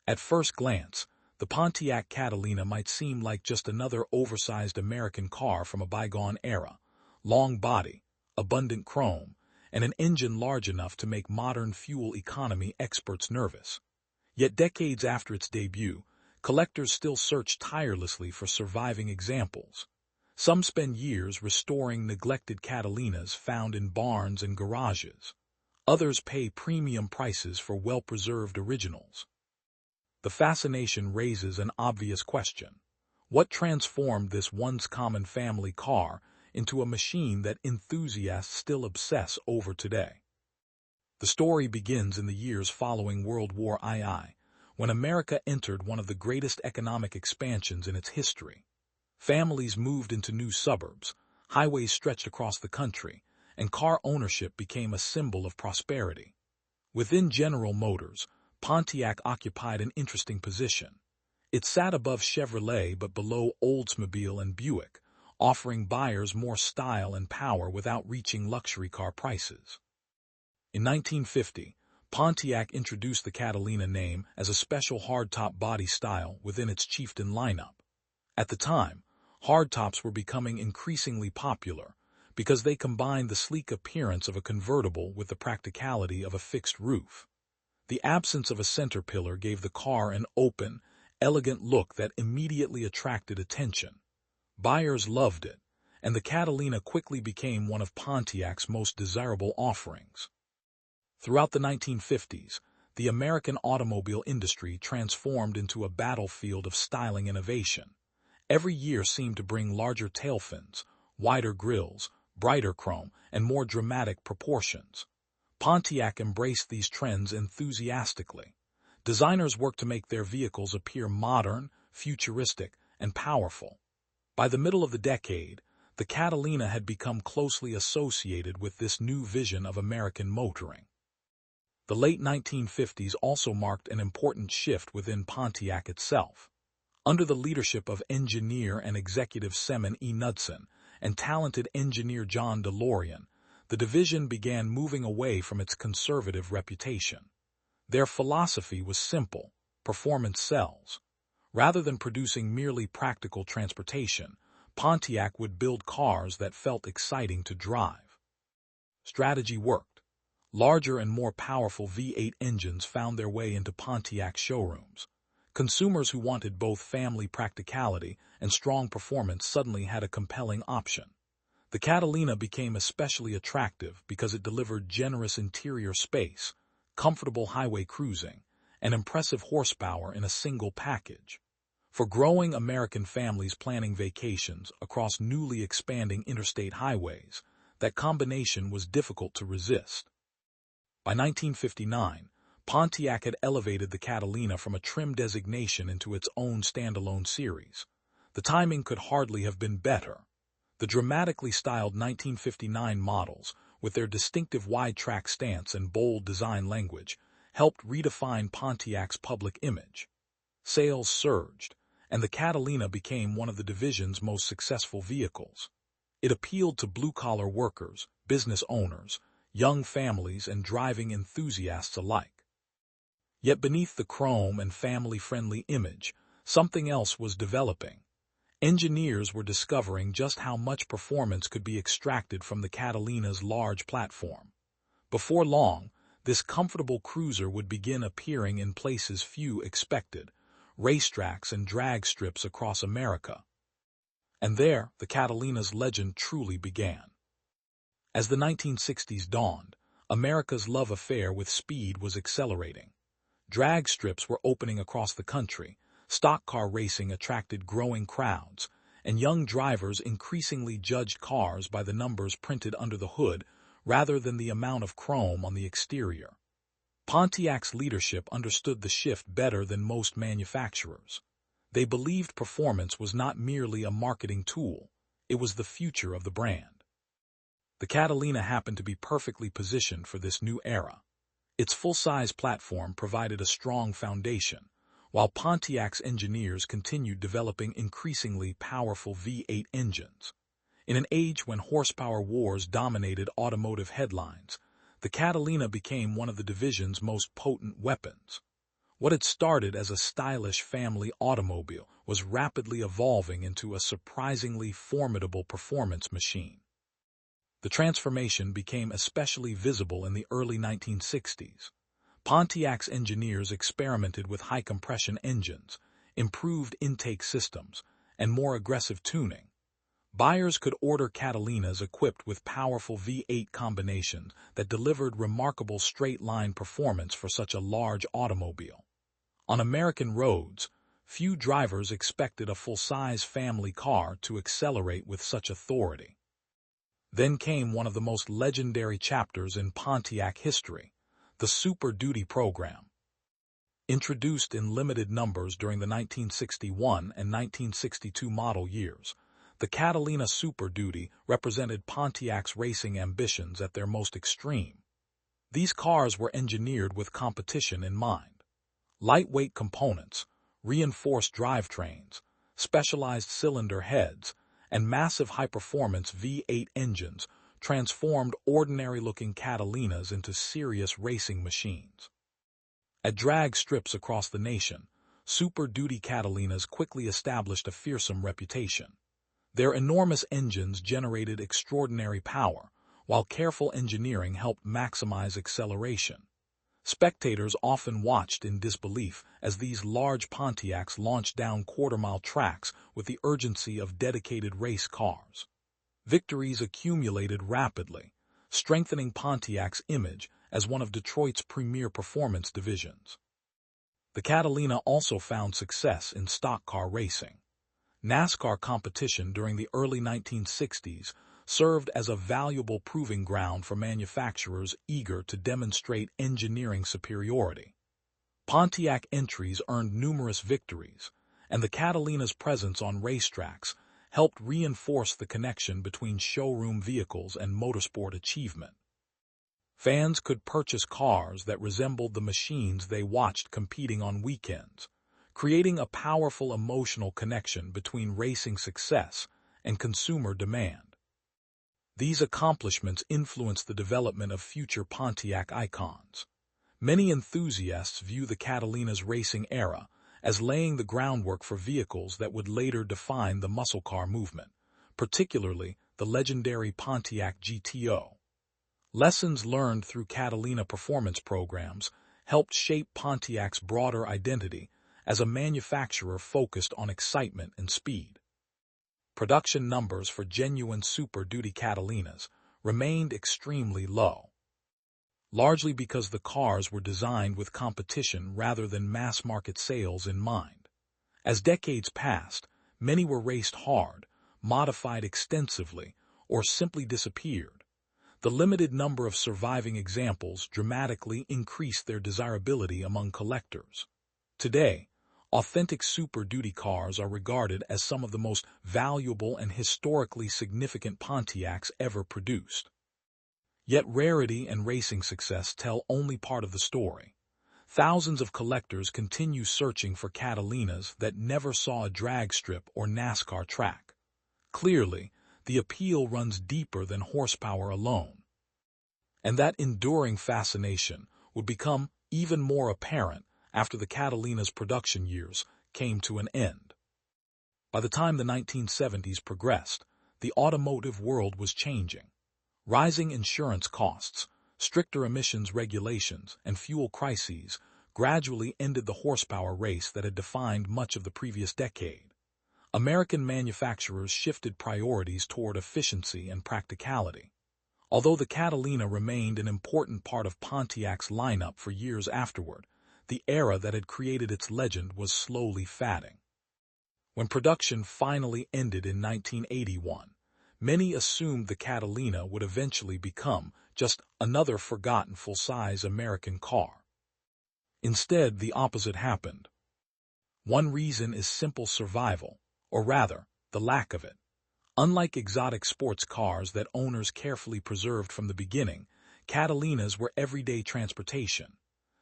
At first glance, the Pontiac Catalina might seem like just another oversized American car from a bygone era. Long body, abundant chrome, and an engine large enough to make modern fuel economy experts nervous. Yet decades after its debut, collectors still search tirelessly for surviving examples. Some spend years restoring neglected Catalinas found in barns and garages. Others pay premium prices for well-preserved originals. The fascination raises an obvious question. What transformed this once common family car into a machine that enthusiasts still obsess over today? The story begins in the years following World War II, when America entered one of the greatest economic expansions in its history. Families moved into new suburbs, highways stretched across the country, and car ownership became a symbol of prosperity. Within General Motors, Pontiac occupied an interesting position. It sat above Chevrolet but below Oldsmobile and Buick, offering buyers more style and power without reaching luxury car prices. In 1950, Pontiac introduced the Catalina name as a special hardtop body style within its Chieftain lineup. At the time, hardtops were becoming increasingly popular because they combined the sleek appearance of a convertible with the practicality of a fixed roof. The absence of a center pillar gave the car an open, elegant look that immediately attracted attention. Buyers loved it, and the Catalina quickly became one of Pontiac's most desirable offerings. Throughout the 1950s, the American automobile industry transformed into a battlefield of styling innovation. Every year seemed to bring larger tail fins, wider grills, brighter chrome, and more dramatic proportions. Pontiac embraced these trends enthusiastically. Designers worked to make their vehicles appear modern, futuristic, and powerful. By the middle of the decade, the Catalina had become closely associated with this new vision of American motoring. The late 1950s also marked an important shift within Pontiac itself. Under the leadership of engineer and executive Seaman E. Knudsen and talented engineer John DeLorean, the division began moving away from its conservative reputation. Their philosophy was simple: performance sells. Rather than producing merely practical transportation, Pontiac would build cars that felt exciting to drive. Strategy worked. Larger and more powerful V8 engines found their way into Pontiac showrooms. Consumers who wanted both family practicality and strong performance suddenly had a compelling option. The Catalina became especially attractive because it delivered generous interior space, comfortable highway cruising, and impressive horsepower in a single package. For growing American families planning vacations across newly expanding interstate highways, that combination was difficult to resist. By 1959, Pontiac had elevated the Catalina from a trim designation into its own standalone series. The timing could hardly have been better. The dramatically styled 1959 models, with their distinctive wide-track stance and bold design language, helped redefine Pontiac's public image. Sales surged, and the Catalina became one of the division's most successful vehicles. It appealed to blue-collar workers, business owners, young families, and driving enthusiasts alike. Yet beneath the chrome and family-friendly image, something else was developing. Engineers were discovering just how much performance could be extracted from the Catalina's large platform. Before long, this comfortable cruiser would begin appearing in places few expected, racetracks and drag strips across America. And there, the Catalina's legend truly began. As the 1960s dawned, America's love affair with speed was accelerating. Drag strips were opening across the country, stock car racing attracted growing crowds, and young drivers increasingly judged cars by the numbers printed under the hood rather than the amount of chrome on the exterior. Pontiac's leadership understood the shift better than most manufacturers. They believed performance was not merely a marketing tool, it was the future of the brand. The Catalina happened to be perfectly positioned for this new era. Its full-size platform provided a strong foundation, while Pontiac's engineers continued developing increasingly powerful V8 engines. In an age when horsepower wars dominated automotive headlines, the Catalina became one of the division's most potent weapons. What had started as a stylish family automobile was rapidly evolving into a surprisingly formidable performance machine. The transformation became especially visible in the early 1960s. Pontiac's engineers experimented with high-compression engines, improved intake systems, and more aggressive tuning. Buyers could order Catalinas equipped with powerful V8 combinations that delivered remarkable straight-line performance for such a large automobile. On American roads, few drivers expected a full-size family car to accelerate with such authority. Then came one of the most legendary chapters in Pontiac history, the Super Duty program. Introduced in limited numbers during the 1961 and 1962 model years, the Catalina Super Duty represented Pontiac's racing ambitions at their most extreme. These cars were engineered with competition in mind. Lightweight components, reinforced drivetrains, specialized cylinder heads, and massive high-performance V8 engines transformed ordinary-looking Catalinas into serious racing machines. At drag strips across the nation, Super Duty Catalinas quickly established a fearsome reputation. Their enormous engines generated extraordinary power, while careful engineering helped maximize acceleration. Spectators often watched in disbelief as these large Pontiacs launched down quarter-mile tracks with the urgency of dedicated race cars. Victories accumulated rapidly, strengthening Pontiac's image as one of Detroit's premier performance divisions. The Catalina also found success in stock car racing. NASCAR competition during the early 1960s served as a valuable proving ground for manufacturers eager to demonstrate engineering superiority. Pontiac entries earned numerous victories, and the Catalina's presence on racetracks helped reinforce the connection between showroom vehicles and motorsport achievement. Fans could purchase cars that resembled the machines they watched competing on weekends, creating a powerful emotional connection between racing success and consumer demand. These accomplishments influenced the development of future Pontiac icons. Many enthusiasts view the Catalina's racing era as laying the groundwork for vehicles that would later define the muscle car movement, particularly the legendary Pontiac GTO. Lessons learned through Catalina performance programs helped shape Pontiac's broader identity as a manufacturer focused on excitement and speed. Production numbers for genuine Super Duty Catalinas remained extremely low, largely because the cars were designed with competition rather than mass-market sales in mind. As decades passed, many were raced hard, modified extensively, or simply disappeared. The limited number of surviving examples dramatically increased their desirability among collectors. Today, authentic Super Duty cars are regarded as some of the most valuable and historically significant Pontiacs ever produced. Yet rarity and racing success tell only part of the story. Thousands of collectors continue searching for Catalinas that never saw a drag strip or NASCAR track. Clearly, the appeal runs deeper than horsepower alone. And that enduring fascination would become even more apparent after the Catalina's production years came to an end. By the time the 1970s progressed, the automotive world was changing. Rising insurance costs, stricter emissions regulations, and fuel crises gradually ended the horsepower race that had defined much of the previous decade. American manufacturers shifted priorities toward efficiency and practicality. Although the Catalina remained an important part of Pontiac's lineup for years afterward, the era that had created its legend was slowly fading. When production finally ended in 1981, many assumed the Catalina would eventually become just another forgotten full-size American car. Instead, the opposite happened. One reason is simple survival, or rather, the lack of it. Unlike exotic sports cars that owners carefully preserved from the beginning, Catalinas were everyday transportation.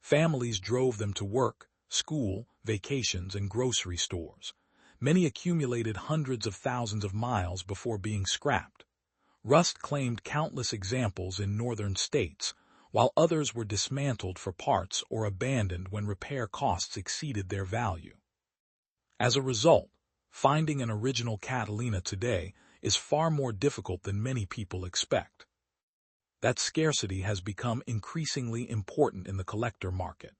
Families drove them to work, school, vacations, and grocery stores. Many accumulated hundreds of thousands of miles before being scrapped. Rust claimed countless examples in northern states, while others were dismantled for parts or abandoned when repair costs exceeded their value. As a result, finding an original Catalina today is far more difficult than many people expect. That scarcity has become increasingly important in the collector market.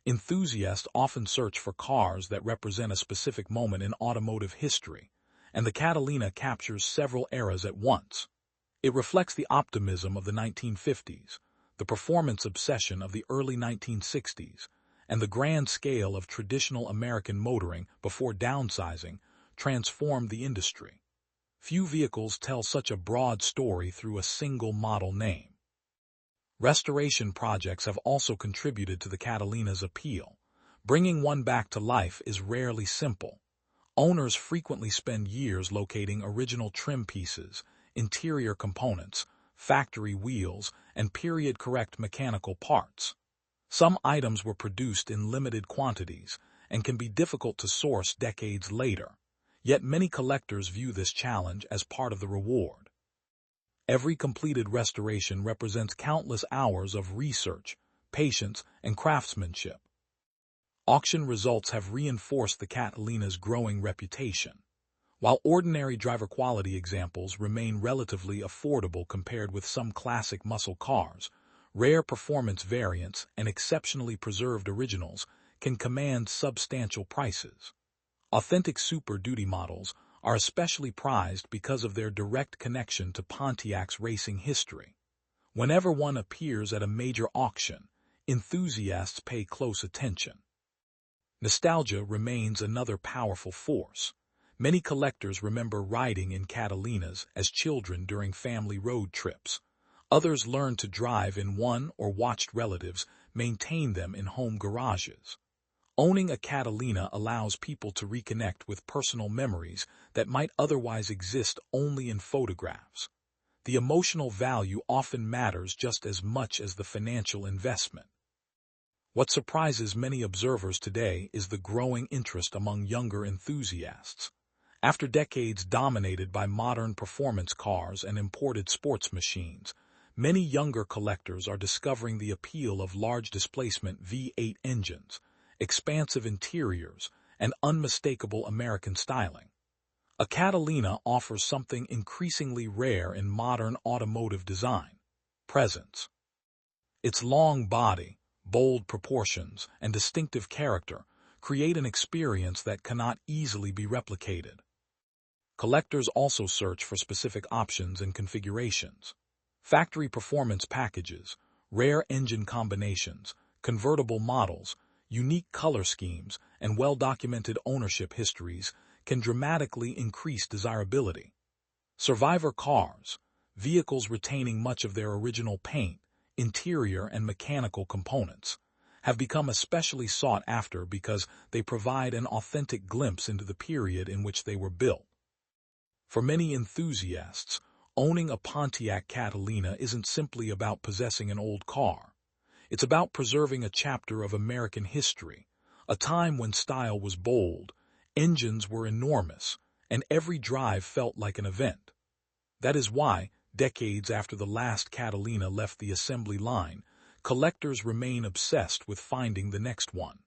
Enthusiasts often search for cars that represent a specific moment in automotive history, and the Catalina captures several eras at once. It reflects the optimism of the 1950s, the performance obsession of the early 1960s, and the grand scale of traditional American motoring before downsizing transformed the industry. Few vehicles tell such a broad story through a single model name. Restoration projects have also contributed to the Catalina's appeal. Bringing one back to life is rarely simple. Owners frequently spend years locating original trim pieces, interior components, factory wheels, and period-correct mechanical parts. Some items were produced in limited quantities and can be difficult to source decades later, yet many collectors view this challenge as part of the reward. Every completed restoration represents countless hours of research, patience, and craftsmanship. Auction results have reinforced the Catalina's growing reputation. While ordinary driver quality examples remain relatively affordable compared with some classic muscle cars, rare performance variants and exceptionally preserved originals can command substantial prices. Authentic Super Duty models are especially prized because of their direct connection to Pontiac's racing history. Whenever one appears at a major auction, enthusiasts pay close attention. Nostalgia remains another powerful force. Many collectors remember riding in Catalinas as children during family road trips. Others learned to drive in one or watched relatives maintain them in home garages. Owning a Catalina allows people to reconnect with personal memories that might otherwise exist only in photographs. The emotional value often matters just as much as the financial investment. What surprises many observers today is the growing interest among younger enthusiasts. After decades dominated by modern performance cars and imported sports machines, many younger collectors are discovering the appeal of large-displacement V8 engines, expansive interiors, and unmistakable American styling. A Catalina offers something increasingly rare in modern automotive design: presence. Its long body, bold proportions, and distinctive character create an experience that cannot easily be replicated. Collectors also search for specific options and configurations. Factory performance packages, rare engine combinations, convertible models, unique color schemes, and well-documented ownership histories can dramatically increase desirability. Survivor cars, vehicles retaining much of their original paint, interior, and mechanical components, have become especially sought after because they provide an authentic glimpse into the period in which they were built. For many enthusiasts, owning a Pontiac Catalina isn't simply about possessing an old car. It's about preserving a chapter of American history, a time when style was bold, engines were enormous, and every drive felt like an event. That is why, decades after the last Catalina left the assembly line, collectors remain obsessed with finding the next one.